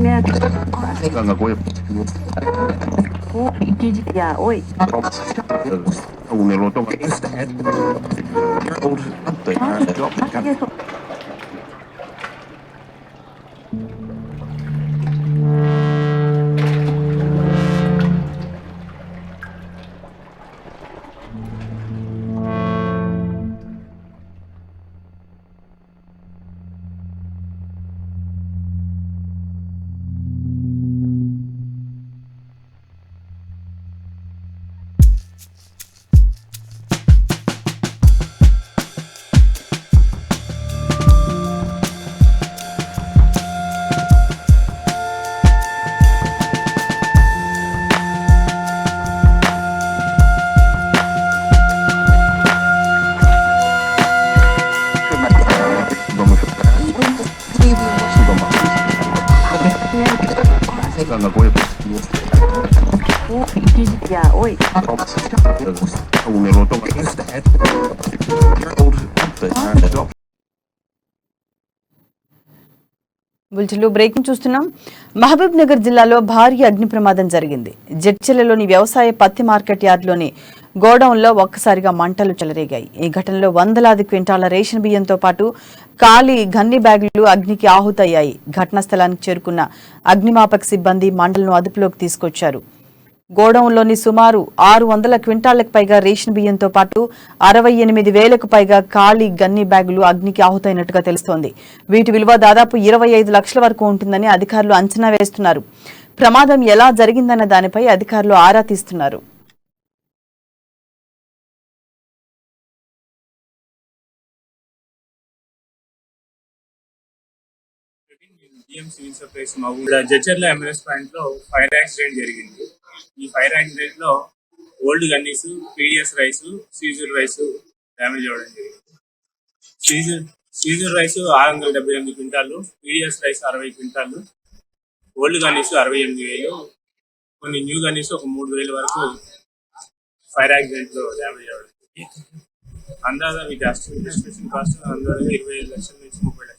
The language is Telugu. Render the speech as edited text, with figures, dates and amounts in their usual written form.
Ganga Goya. Ya, oi. Uniloto. Ganga Goya. Ya, oi. Uniloto. బులెటిన్లో బ్రేకింగ్ చూస్తున్నాం. మహబూబ్ నగర్ జిల్లాలో భారీ అగ్ని ప్రమాదం జరిగింది. జడ్చెలలోని వ్యవసాయ పత్తి మార్కెట్ యార్డులోని గోడౌన్లో ఒక్కసారిగా మంటలు చెలరేగాయి. ఈ ఘటనలో వందలాది క్వింటాల రేషన్ బియ్యంతో పాటు ఖాళీ గన్ని బ్యాగులు అగ్నికి ఆహుతయ్యాయి. ఘటనా స్థలానికి చేరుకున్న అగ్నిమాపక సిబ్బంది మంటలను అదుపులోకి తీసుకొచ్చారు. గోడౌన్లోని సుమారు 600 క్వింటాళ్లకు పైగా రేషన్ బియ్యంతో పాటు 68,000కు పైగా ఖాళీ గన్ని బ్యాగులు అగ్నికి ఆహుతైనట్టుగా తెలుస్తోంది. వీటి విలువ దాదాపు 25 లక్షల వరకు ఉంటుందని అధికారులు అంచనా వేస్తున్నారు. ప్రమాదం ఎలా జరిగిందన్న దానిపై అధికారులు ఆరా తీస్తున్నారు. జడ్చర్ల ఎంఎస్ పాయింట్ లో ఫైర్ యాక్సిడెంట్ జరిగింది. ఈ ఫైర్ యాక్సిడెంట్ లో old gunnies, PDS rice, seizure rice damage అవ్వడం జరిగింది. సీజర్ రైస్ 678 క్వింటాలు, పీడిఎస్ రైస్ 60 క్వింటాలు, ఓల్డ్ గన్నీస్ 68,000, కొన్ని న్యూ గన్నీస్ ఒక 3,000 వరకు ఫైర్ యాక్సిడెంట్ లో డ్యామేజ్ అవ్వడం. అందాజ వీటి ఎస్టిమేషన్ కాస్ట్ 25 లక్షల నుంచి 30 లక్షలు.